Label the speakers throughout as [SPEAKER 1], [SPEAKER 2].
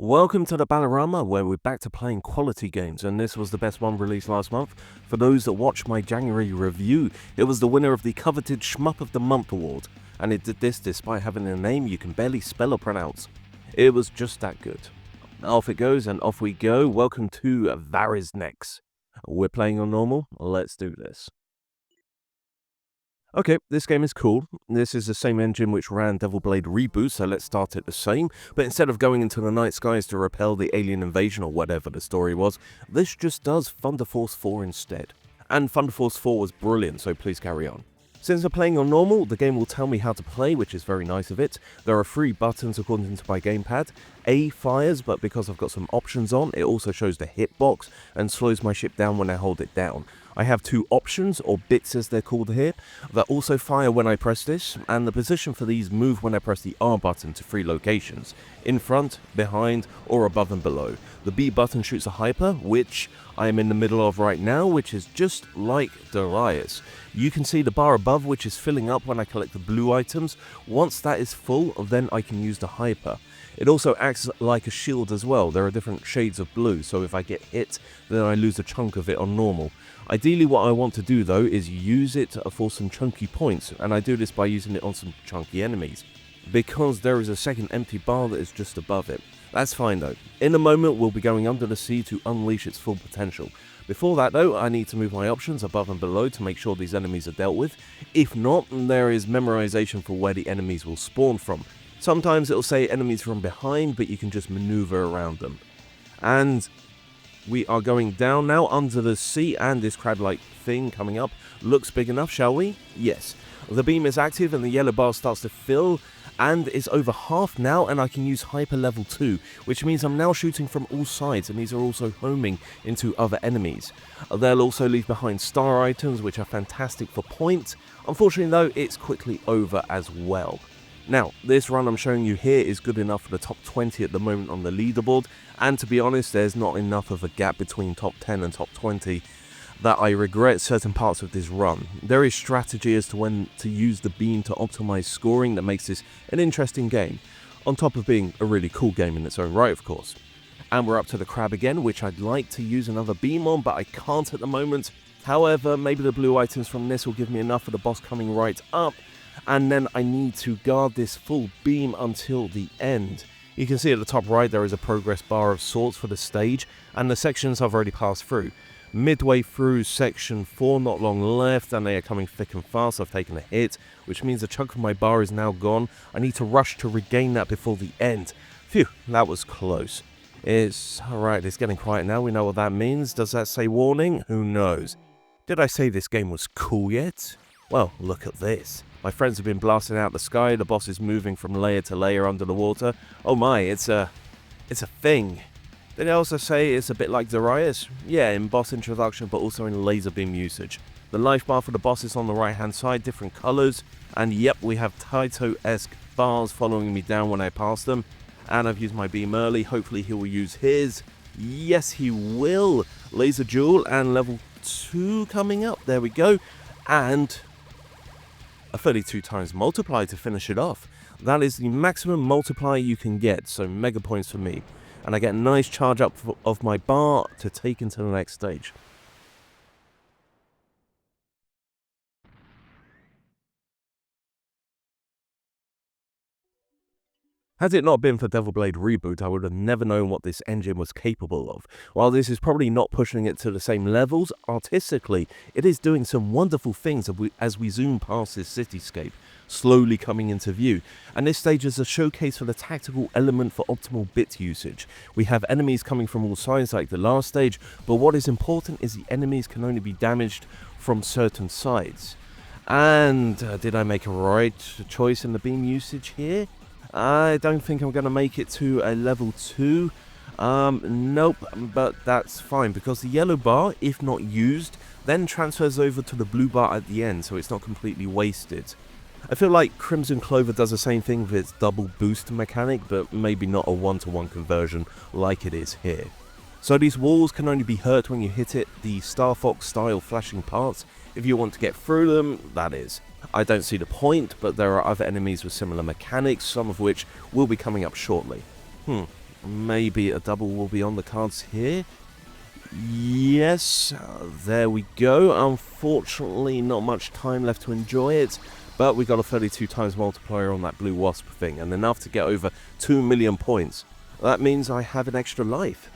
[SPEAKER 1] Welcome to the Ballerama, where we're back to playing quality games, and this was the best one released last month. For those that watched my January review, it was the winner of the coveted Shmup of the Month award, and it did this despite having a name you can barely spell or pronounce. It was just that good. Off it goes, and off we go. Welcome to Varyznex. We're playing on normal, let's do this. Okay, this game is cool. This is the same engine which ran Devil Blade Reboot, so let's start it the same. But instead of going into the night skies to repel the alien invasion or whatever the story was, this just does Thunder Force 4 instead. And Thunder Force 4 was brilliant, so please carry on. Since we're playing on normal, the game will tell me how to play, which is very nice of it. There are 3 buttons according to my gamepad. A fires, but because I've got some options on, it also shows the hitbox and slows my ship down when I hold it down. I have 2 options, or bits as they're called here, that also fire when I press this, and the position for these move when I press the R button to 3 locations: in front, behind, or above and below. The B button shoots a hyper, which I am in the middle of right now, which is just like Darius. You can see the bar above, which is filling up when I collect the blue items. Once that is full, then I can use the hyper. It also acts like a shield as well. There are different shades of blue, so if I get hit, then I lose a chunk of it on normal. Ideally, what I want to do though is use it for some chunky points, and I do this by using it on some chunky enemies, because there is a second empty bar that is just above it. That's fine though. In a moment, we'll be going under the sea to unleash its full potential. Before that though, I need to move my options above and below to make sure these enemies are dealt with. If not, there is memorization for where the enemies will spawn from. Sometimes it'll say enemies from behind, but you can just maneuver around them. And we are going down now under the sea, and this crab-like thing coming up looks big enough, shall we? Yes. The beam is active and the yellow bar starts to fill, and is over half now, and I can use hyper level 2, which means I'm now shooting from all sides, and these are also homing into other enemies. They'll also leave behind star items, which are fantastic for points. Unfortunately though, it's quickly over as well. Now, this run I'm showing you here is good enough for the top 20 at the moment on the leaderboard, and to be honest, there's not enough of a gap between top 10 and top 20 that I regret certain parts of this run. There is strategy as to when to use the beam to optimize scoring that makes this an interesting game, on top of being a really cool game in its own right, of course. And we're up to the crab again, which I'd like to use another beam on, but I can't at the moment. However, maybe the blue items from this will give me enough for the boss coming right up, and then I need to guard this full beam until the end. You can see at the top right there is a progress bar of sorts for the stage, and the sections I've already passed through. Midway through section 4, not long left, and they are coming thick and fast. I've taken a hit, which means a chunk of my bar is now gone. I need to rush to regain that before the end. Phew, that was close. Alright, it's getting quiet now, we know what that means. Does that say warning? Who knows? Did I say this game was cool yet? Well, look at this. My friends have been blasting out the sky, the boss is moving from layer to layer under the water. Oh my, it's a thing. Did I also say it's a bit like Darius? Yeah, in boss introduction, but also in laser beam usage. The life bar for the boss is on the right hand side, different colours, and yep, we have Taito-esque bars following me down when I pass them. And I've used my beam early, hopefully he will use his. Yes, he will. Laser duel and level 2 coming up, there we go. And a 32 times multiplier to finish it off. That is the maximum multiplier you can get, so mega points for me. And I get a nice charge up of my bar to take into the next stage. Had it not been for Devil Blade Reboot, I would have never known what this engine was capable of. While this is probably not pushing it to the same levels, artistically, it is doing some wonderful things as we zoom past this cityscape, slowly coming into view. And this stage is a showcase for the tactical element for optimal bit usage. We have enemies coming from all sides like the last stage, but what is important is the enemies can only be damaged from certain sides. And did I make a right choice in the beam usage here? I don't think I'm going to make it to a level 2. Nope, but that's fine, because the yellow bar, if not used, then transfers over to the blue bar at the end, so it's not completely wasted. I feel like Crimson Clover does the same thing with its double boost mechanic, but maybe not a one-to-one conversion like it is here. So these walls can only be hurt when you hit it, the Star Fox style flashing parts. If you want to get through them, that is. I don't see the point, but there are other enemies with similar mechanics, some of which will be coming up shortly. Maybe a double will be on the cards here. Yes, there we go. Unfortunately, not much time left to enjoy it, but we got a 32 times multiplier on that blue wasp thing, and enough to get over 2 million points. That means I have an extra life.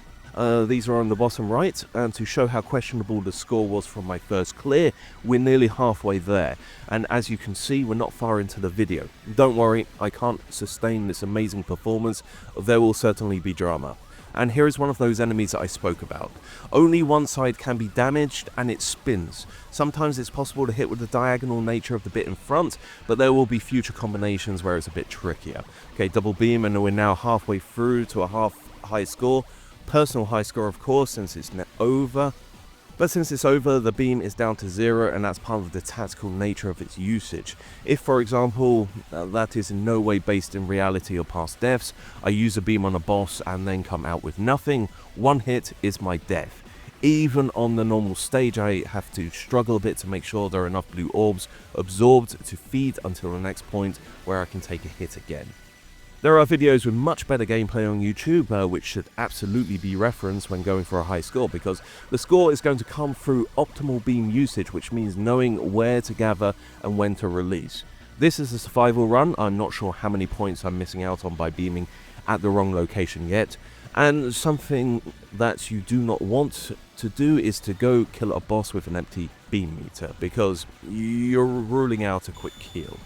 [SPEAKER 1] These are on the bottom right, and to show how questionable the score was from my first clear, we're nearly halfway there, and as you can see, we're not far into the video. Don't worry, I can't sustain this amazing performance, there will certainly be drama. And here is one of those enemies that I spoke about. Only one side can be damaged, and it spins. Sometimes it's possible to hit with the diagonal nature of the bit in front, but there will be future combinations where it's a bit trickier. Okay, double beam, and we're now halfway through to a half high score. Personal high score, of course, since it's over. But since it's over, the beam is down to 0, and that's part of the tactical nature of its usage. If, for example, that is in no way based in reality or past deaths, I use a beam on a boss and then come out with nothing, one hit is my death. Even on the normal stage, I have to struggle a bit to make sure there are enough blue orbs absorbed to feed until the next point where I can take a hit again. There are videos with much better gameplay on YouTube, which should absolutely be referenced when going for a high score, because the score is going to come through optimal beam usage, which means knowing where to gather and when to release. This is a survival run. I'm not sure how many points I'm missing out on by beaming at the wrong location yet, and something that you do not want to do is to go kill a boss with an empty beam meter, because you're ruling out a quick kill.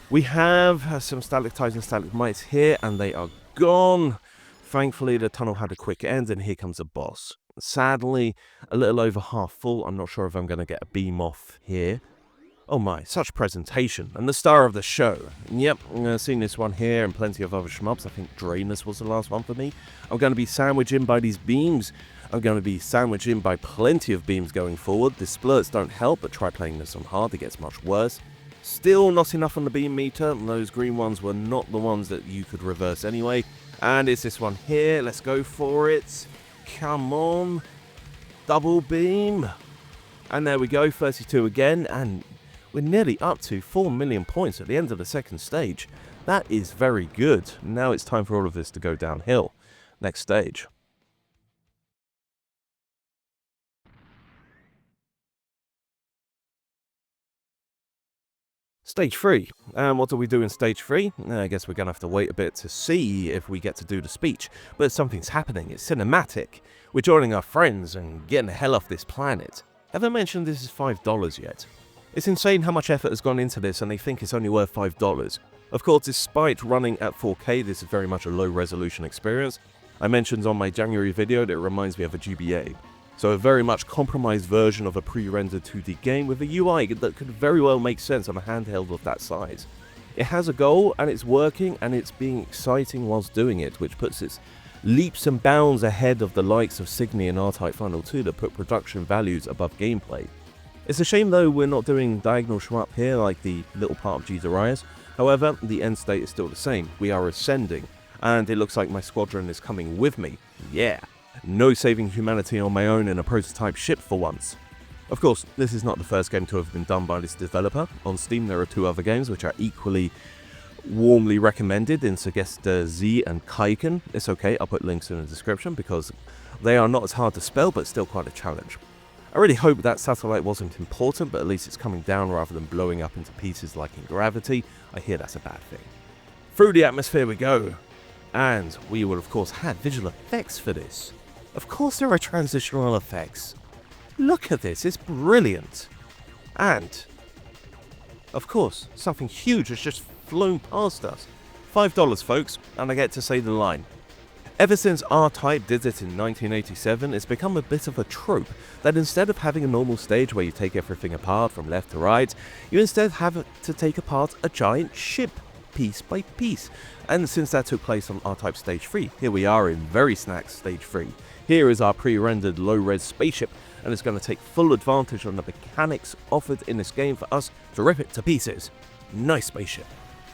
[SPEAKER 1] We have some stalactites and stalagmites here, and they are gone. Thankfully, the tunnel had a quick end, and here comes a boss. Sadly, a little over half full. I'm not sure if I'm going to get a beam off here. Oh my, such presentation, and the star of the show. Yep, I've seen this one here and plenty of other shmups. I think Drainus was the last one for me. I'm going to be sandwiched in by these beams. I'm going to be sandwiched in by plenty of beams going forward. The splurts don't help, but try playing this on hard, it gets much worse. Still not enough on the beam meter. Those green ones were not the ones that you could reverse anyway. And it's this one here. Let's go for it. Come on. Double beam. And there we go, 32 again. And we're nearly up to 4 million points at the end of the second stage. That is very good. Now it's time for all of this to go downhill. Next stage. Stage 3. And what do we do in Stage 3? I guess we're going to have to wait a bit to see if we get to do the speech. But something's happening. It's cinematic. We're joining our friends and getting the hell off this planet. Have I mentioned this is $5 yet? It's insane how much effort has gone into this, and they think it's only worth $5. Of course, despite running at 4K, this is very much a low resolution experience. I mentioned on my January video that it reminds me of a GBA. So a very much compromised version of a pre-rendered 2D game with a UI that could very well make sense on a handheld of that size. It has a goal, and it's working, and it's being exciting whilst doing it, which puts it leaps and bounds ahead of the likes of Signy and R-Type Final 2 that put production values above gameplay. It's a shame though we're not doing diagonal shmup here like the little part of G Darius. However, the end state is still the same. We are ascending, and it looks like my squadron is coming with me. Yeah! No saving humanity on my own in a prototype ship for once. Of course, this is not the first game to have been done by this developer. On Steam there are 2 other games which are equally warmly recommended in Sugesta Z and Kaiken. It's okay, I'll put links in the description because they are not as hard to spell but still quite a challenge. I really hope that satellite wasn't important, but at least it's coming down rather than blowing up into pieces like in Gravity. I hear that's a bad thing. Through the atmosphere we go. And we will of course have visual effects for this. Of course there are transitional effects. Look at this, it's brilliant. And, of course, something huge has just flown past us. $5 folks, and I get to say the line. Ever since R-Type did it in 1987, it's become a bit of a trope that instead of having a normal stage where you take everything apart from left to right, you instead have to take apart a giant ship, piece by piece. And since that took place on R-Type Stage 3, here we are in Varyznex Stage 3. Here is our pre-rendered low-res spaceship, and it's going to take full advantage on the mechanics offered in this game for us to rip it to pieces. Nice spaceship.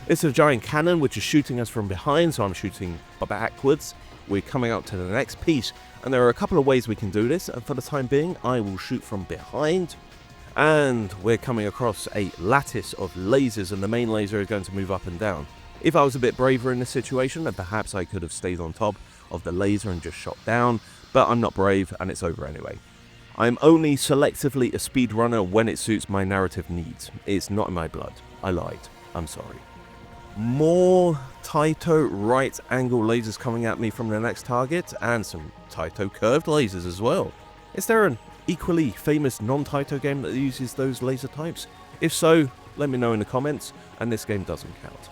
[SPEAKER 1] It's a giant cannon which is shooting us from behind, so I'm shooting backwards. We're coming out to the next piece, and there are a couple of ways we can do this, and for the time being I will shoot from behind. And we're coming across a lattice of lasers, and the main laser is going to move up and down. If I was a bit braver in this situation, then perhaps I could have stayed on top of the laser and just shot down, but I'm not brave and it's over anyway. I'm only selectively a speedrunner when it suits my narrative needs. It's not in my blood. I lied. I'm sorry. More Taito right angle lasers coming at me from the next target, and some Taito curved lasers as well. Is there an equally famous non-Taito game that uses those laser types? If so, let me know in the comments, and this game doesn't count.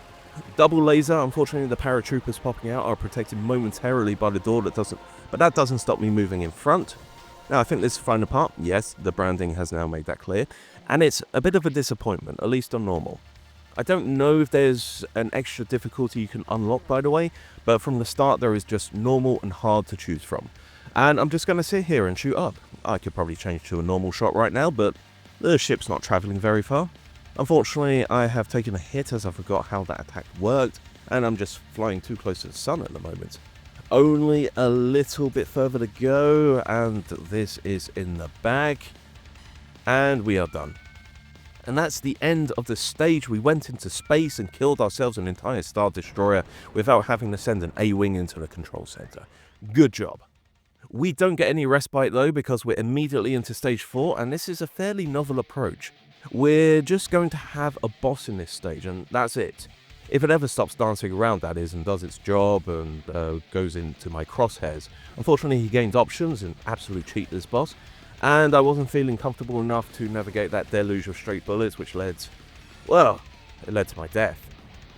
[SPEAKER 1] Double laser, unfortunately the paratroopers popping out are protected momentarily by the door but that doesn't stop me moving in front. Now I think this is the final part. Yes, the branding has now made that clear, and it's a bit of a disappointment, at least on normal. I don't know if there's an extra difficulty you can unlock, by the way, but from the start there is just normal and hard to choose from. And I'm just going to sit here and shoot up. I could probably change to a normal shot right now, but the ship's not travelling very far. Unfortunately, I have taken a hit as I forgot how that attack worked, and I'm just flying too close to the sun at the moment. Only a little bit further to go, and this is in the bag, and we are done. And that's the end of the stage. We went into space and killed ourselves an entire Star Destroyer without having to send an A-Wing into the control center. Good job. We don't get any respite though, because we're immediately into stage 4, and this is a fairly novel approach. We're just going to have a boss in this stage, and that's it. If it ever stops dancing around, that is, and does its job and goes into my crosshairs. Unfortunately, he gained options and absolute cheat this boss, and I wasn't feeling comfortable enough to navigate that deluge of straight bullets, which led, well, it led to my death.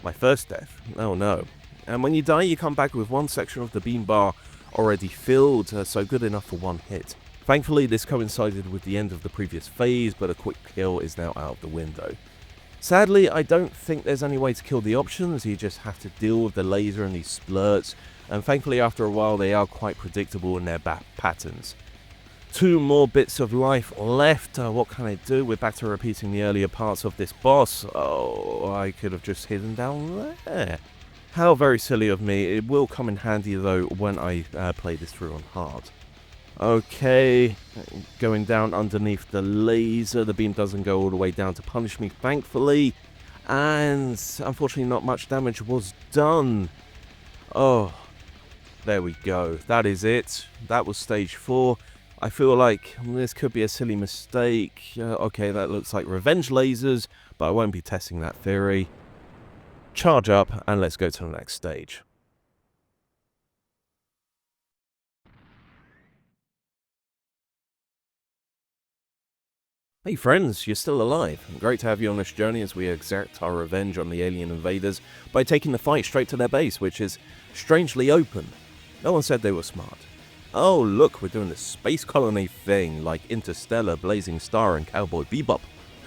[SPEAKER 1] My first death. Oh no. And when you die, you come back with one section of the beam bar already filled, so good enough for one hit. Thankfully, this coincided with the end of the previous phase, but a quick kill is now out of the window. Sadly, I don't think there's any way to kill the options. You just have to deal with the laser and these splurts, and thankfully after a while they are quite predictable in their patterns. 2 more bits of life left. What can I do? We're back to repeating the earlier parts of this boss. Oh, I could have just hidden down there. How very silly of me. It will come in handy though when I play this through on hard. Okay, going down underneath the laser. The beam doesn't go all the way down to punish me, thankfully. And unfortunately not much damage was done. Oh, there we go. That is it. That was stage 4. I feel like this could be a silly mistake. Okay, that looks like revenge lasers, but I won't be testing that theory. Charge up and let's go to the next stage. Hey friends, you're still alive. Great to have you on this journey as we exact our revenge on the alien invaders by taking the fight straight to their base, which is strangely open. No one said they were smart. Oh look, we're doing the space colony thing, like Interstellar, Blazing Star and Cowboy Bebop.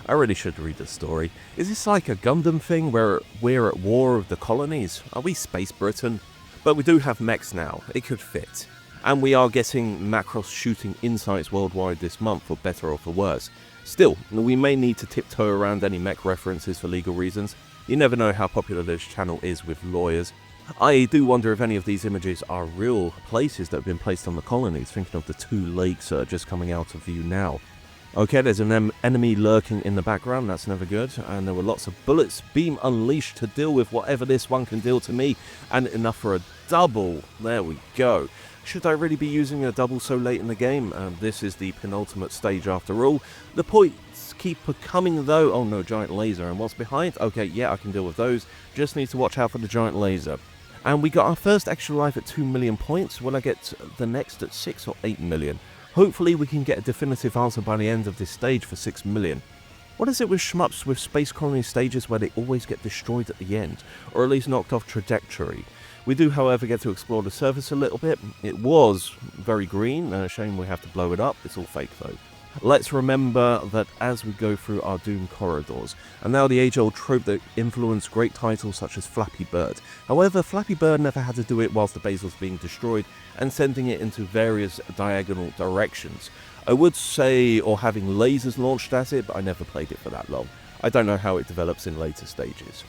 [SPEAKER 1] I really should read the story. Is this like a Gundam thing where we're at war with the colonies? Are we Space Britain? But we do have mechs now, it could fit. And we are getting Macross shooting insights worldwide this month, for better or for worse. Still, we may need to tiptoe around any mech references for legal reasons. You never know how popular this channel is with lawyers. I do wonder if any of these images are real places that have been placed on the colonies, thinking of the 2 lakes that are just coming out of view now. Okay, there's an enemy lurking in the background, that's never good, and there were lots of bullets beam unleashed to deal with whatever this one can deal to me, and enough for a double. There we go. Should I really be using a double so late in the game? This is the penultimate stage after all. The points keep coming though. Oh no, giant laser. And what's behind? Okay, yeah, I can deal with those. Just need to watch out for the giant laser. And we got our first extra life at 2 million points. Will I get the next at 6 or 8 million? Hopefully we can get a definitive answer by the end of this stage for 6 million. What is it with shmups with space colony stages where they always get destroyed at the end? Or at least knocked off trajectory? We do, however, get to explore the surface a little bit. It was very green, shame we have to blow it up. It's all fake though. Let's remember that as we go through our Doom corridors, and now the age-old trope that influenced great titles such as Flappy Bird. However, Flappy Bird never had to do it whilst the base was being destroyed and sending it into various diagonal directions. I would say, or having lasers launched at it, but I never played it for that long. I don't know how it develops in later stages.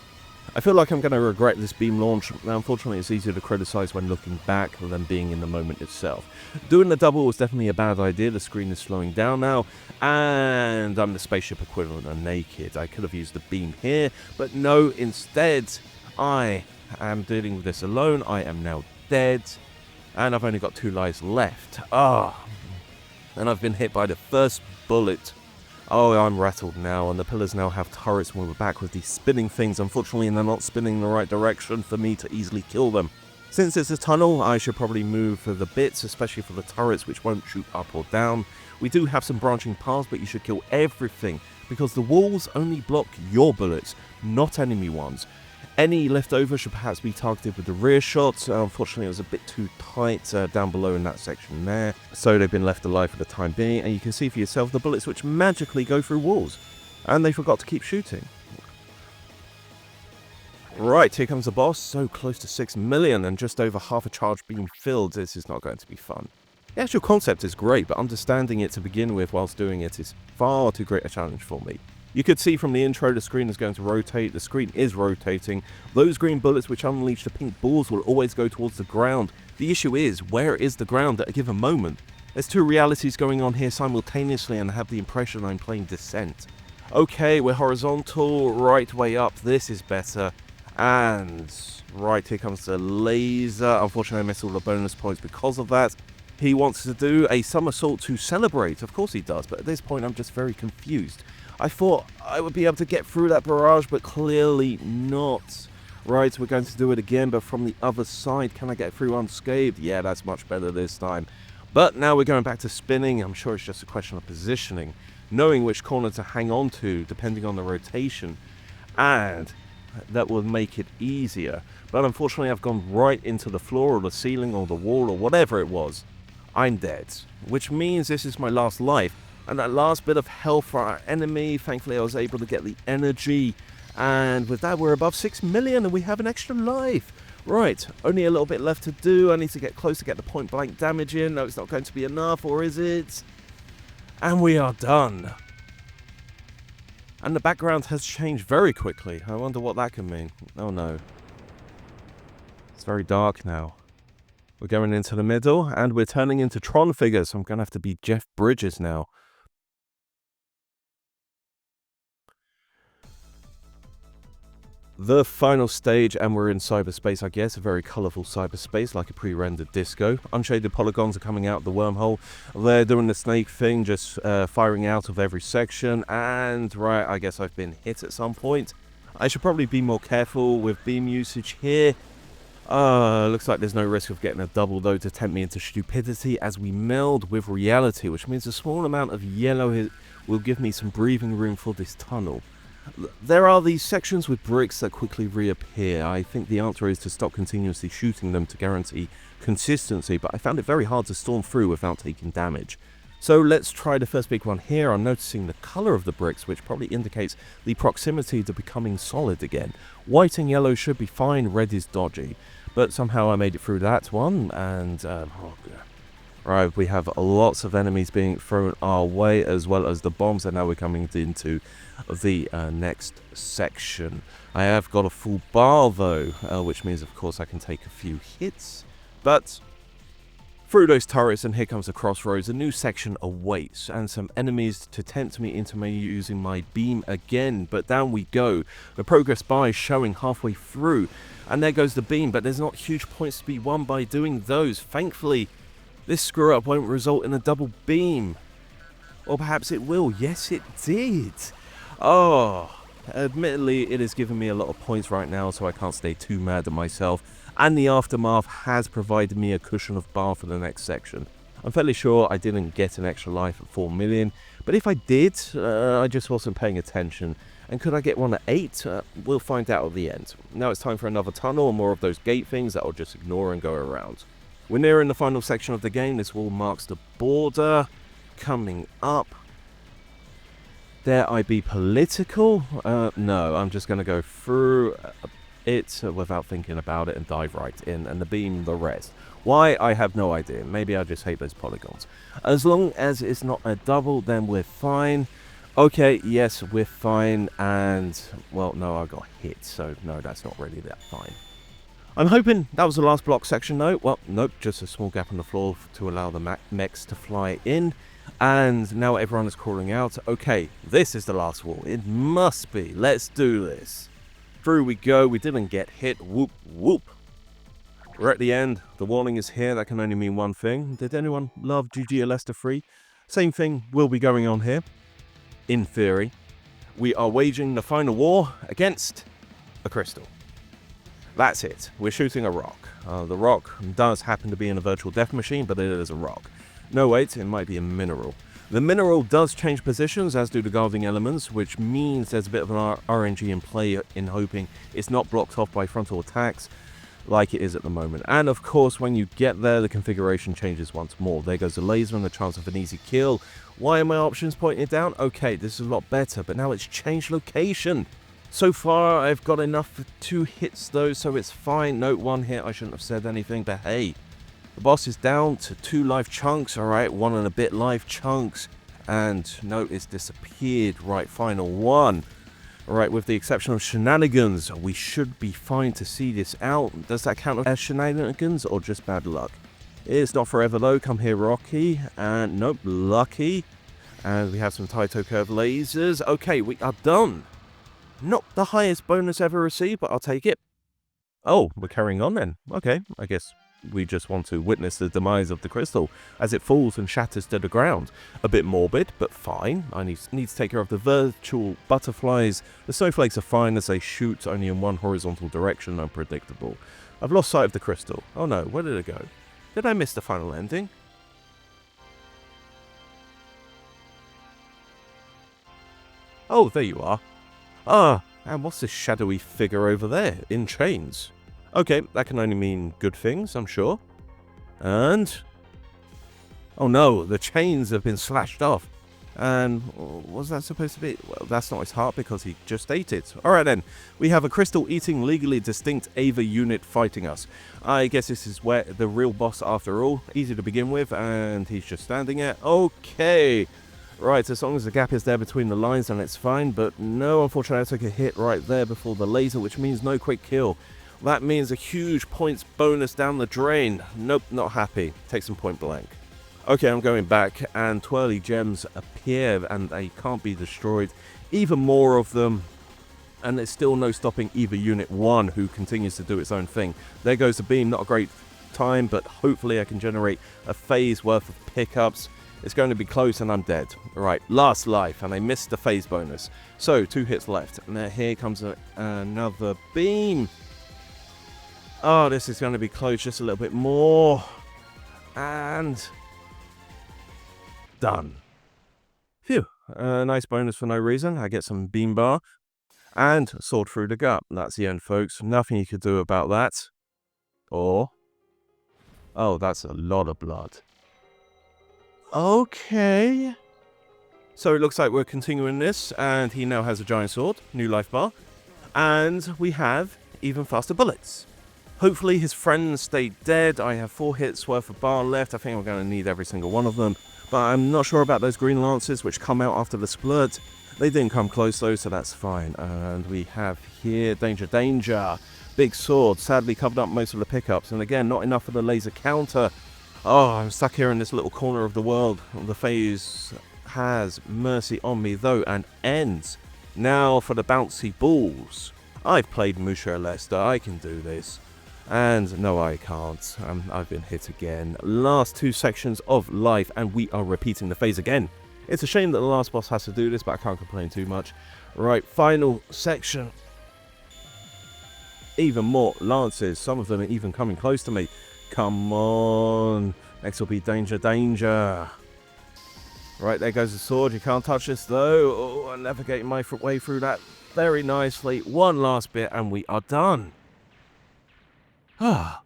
[SPEAKER 1] I feel like I'm going to regret this beam launch. Now, unfortunately, it's easier to criticise when looking back than being in the moment itself. Doing the double was definitely a bad idea. The screen is slowing down now, and I'm the spaceship equivalent of naked. I could have used the beam here, but no, instead, I am dealing with this alone. I am now dead, And I've only got 2 lives left. And I've been hit by the first bullet. Oh, I'm rattled now, and the pillars now have turrets when we're back with these spinning things. Unfortunately, they're not spinning in the right direction for me to easily kill them. Since it's a tunnel, I should probably move for the bits, especially for the turrets, which won't shoot up or down. We do have some branching paths, but you should kill everything, because the walls only block your bullets, not enemy ones. Any leftover should perhaps be targeted with the rear shots. Unfortunately, it was a bit too tight down below in that section there, so they've been left alive for the time being, and you can see for yourself the bullets which magically go through walls, and they forgot to keep shooting. Right, here comes the boss, so close to 6 million and just over half a charge being filled. This is not going to be fun. The actual concept is great, but understanding it to begin with whilst doing it is far too great a challenge for me. You could see from the intro the screen is going to rotate, the screen is rotating. Those green bullets which unleash the pink balls will always go towards the ground. The issue is, where is the ground at a given moment? There's 2 realities going on here simultaneously and I have the impression I'm playing Descent. Okay, we're horizontal, right way up, this is better. And right, here comes the laser. Unfortunately, I missed all the bonus points because of that. He wants to do a somersault to celebrate. Of course he does, but at this point I'm just very confused. I thought I would be able to get through that barrage, but clearly not. Right, we're going to do it again, but from the other side. Can I get through unscathed? Yeah, that's much better this time. But now we're going back to spinning. I'm sure it's just a question of positioning, knowing which corner to hang on to, depending on the rotation. And that will make it easier. But unfortunately, I've gone right into the floor or the ceiling or the wall or whatever it was. I'm dead, which means this is my last life. And that last bit of health for our enemy, thankfully I was able to get the energy. And with that, we're above 6 million and we have an extra life. Right, only a little bit left to do. I need to get close to get the point blank damage in. No, it's not going to be enough, or is it? And we are done. And the background has changed very quickly. I wonder what that can mean. Oh no. It's very dark now. We're going into the middle, and we're turning into Tron figures, so I'm going to have to be Jeff Bridges now. The final stage, and we're in cyberspace, I guess, a very colourful cyberspace, like a pre-rendered disco. Unshaded polygons are coming out of the wormhole. They're doing the snake thing, just firing out of every section, and right, I guess I've been hit at some point. I should probably be more careful with beam usage here. Looks like there's no risk of getting a double, though, to tempt me into stupidity as we meld with reality, which means a small amount of yellow will give me some breathing room for this tunnel. There are these sections with bricks that quickly reappear. I think the answer is to stop continuously shooting them to guarantee consistency, but I found it very hard to storm through without taking damage. So let's try the first big one here. I'm noticing the colour of the bricks, which probably indicates the proximity to becoming solid again. White and yellow should be fine, red is dodgy. But somehow I made it through that one, and right, we have lots of enemies being thrown our way, as well as the bombs, and now we're coming into the next section. I have got a full bar though, which means of course I can take a few hits, but through those turrets, and here comes the crossroads, a new section awaits, and some enemies to tempt me into me using my beam again, but down we go. The progress bar is showing halfway through, and there goes the beam, but there's not huge points to be won by doing those. Thankfully, this screw-up won't result in a double beam. Or perhaps it will. Yes, it did. Oh, admittedly, it has given me a lot of points right now, so I can't stay too mad at myself. And the aftermath has provided me a cushion of bar for the next section. I'm fairly sure I didn't get an extra life at 4 million, but if I did, I just wasn't paying attention. And could I get one at 8? We'll find out at the end. Now it's time for another tunnel and more of those gate things that I'll just ignore and go around. We're nearing the final section of the game. This wall marks the border. Coming up. Dare I be political? No, I'm just going to go through it without thinking about it and dive right in, and the beam the rest. Why? I have no idea. Maybe I just hate those polygons. As long as it's not a double, then we're fine. Okay, yes, we're fine, and, well, no, I got hit, so no, that's not really that fine. I'm hoping that was the last block section, though. Well, nope, just a small gap on the floor to allow the mechs to fly in, and now everyone is crawling out. Okay, this is the last wall. It must be. Let's do this. Through we go. We didn't get hit. Whoop, whoop. We're at the end. The warning is here. That can only mean one thing. Did anyone love GG Leicester 3? Same thing will be going on here. In theory, we are waging the final war against a crystal. That's it. We're shooting a rock. The rock does happen to be in a virtual death machine, but it is a rock. No, wait, it might be a mineral. The mineral does change positions, as do the guarding elements, which means there's a bit of an RNG in play in hoping it's not blocked off by frontal attacks like it is at the moment. And of course, when you get there, the configuration changes once more. There goes the laser and the chance of an easy kill. Why are my options pointed down? Okay, this is a lot better, but now it's changed location. So far, I've got enough for 2 hits though, so it's fine. Note 1 hit, I shouldn't have said anything, but hey. The boss is down to 2 life chunks, alright, 1 and a bit life chunks. And note it's disappeared, right, final 1. Alright, with the exception of shenanigans, we should be fine to see this out. Does that count as shenanigans or just bad luck? It's not forever though, come here Rocky, and nope, lucky. And we have some Taito curve lasers. Okay, we are done. Not the highest bonus ever received, but I'll take it. Oh, we're carrying on then. Okay, I guess we just want to witness the demise of the crystal as it falls and shatters to the ground. A bit morbid, but fine. I need to take care of the virtual butterflies. The snowflakes are fine as they shoot only in one horizontal direction, unpredictable. I've lost sight of the crystal. Oh no, where did it go? Did I miss the final ending? Oh, there you are. Ah, and what's this shadowy figure over there, in chains? Okay, that can only mean good things, I'm sure. And... oh no, the chains have been slashed off. And what's that supposed to be? Well, that's not his heart because he just ate it. Alright then, we have a crystal-eating, legally distinct Ava unit fighting us. I guess this is where the real boss after all. Easy to begin with, and he's just standing there. Okay. Right, as long as the gap is there between the lines, then it's fine. But no, unfortunately, I took a hit right there before the laser, which means no quick kill. That means a huge points bonus down the drain. Nope, not happy. Take some point blank. Okay, I'm going back, and twirly gems appear, and they can't be destroyed. Even more of them, and there's still no stopping Eva Unit 1, who continues to do its own thing. There goes the beam, not a great time, but hopefully I can generate a phase worth of pickups. It's going to be close, and I'm dead. Alright, last life, and I missed the phase bonus. So, 2 hits left, and here comes another beam. Oh, this is going to be close just a little bit more. And... done. Phew. Nice bonus for no reason. I get some beam bar. And sword through the gut. That's the end, folks. Nothing you could do about that. Or... oh, that's a lot of blood. Okay. So it looks like we're continuing this. And he now has a giant sword. New life bar. And we have even faster bullets. Hopefully his friends stay dead. I have 4 hits worth of bar left. I think I'm going to need every single one of them. But I'm not sure about those green lances which come out after the splurt. They didn't come close though, so that's fine. And we have here, danger, danger. Big sword, sadly covered up most of the pickups. And again, not enough for the laser counter. Oh, I'm stuck here in this little corner of the world. The phase has mercy on me though and ends. Now for the bouncy balls. I've played Musha Leicester, I can do this. And no, I can't. I've been hit again. Last 2 sections of life, and we are repeating the phase again. It's a shame that the last boss has to do this, but I can't complain too much. Right, final section. Even more lances. Some of them are even coming close to me. Come on. Next will be danger, danger. Right, there goes the sword. You can't touch this though. Oh, I'm navigating my way through that very nicely. One last bit, and we are done. Ah,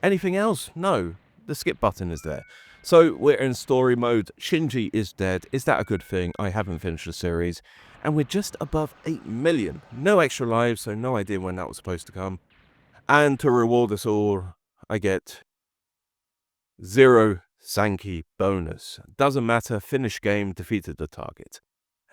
[SPEAKER 1] anything else? No, the skip button is there. So we're in story mode. Shinji is dead. Is that a good thing? I haven't finished the series. And we're just above 8 million. No extra lives, so no idea when that was supposed to come. And to reward us all, I get 0 Sankey bonus. Doesn't matter, finish game, defeated the target.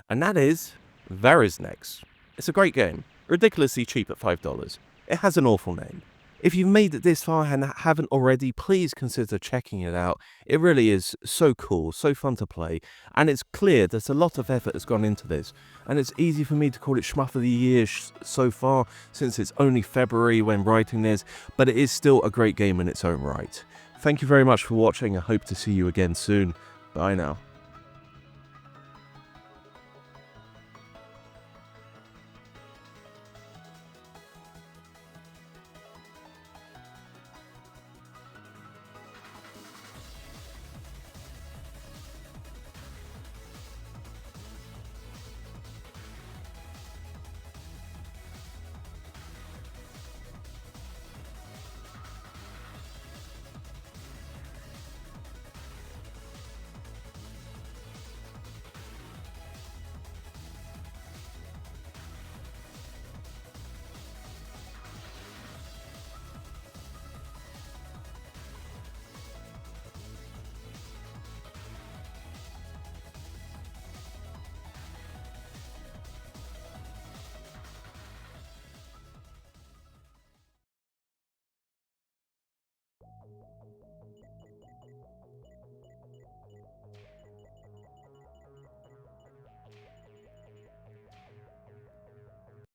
[SPEAKER 1] And that is Varyznex. It's a great game. Ridiculously cheap at $5. It has an awful name. If you've made it this far and haven't already, please consider checking it out. It really is so cool, so fun to play, and it's clear there's a lot of effort has gone into this, and it's easy for me to call it Shmup of the Year so far, since it's only February when writing this, but it is still a great game in its own right. Thank you very much for watching. I hope to see you again soon. Bye now.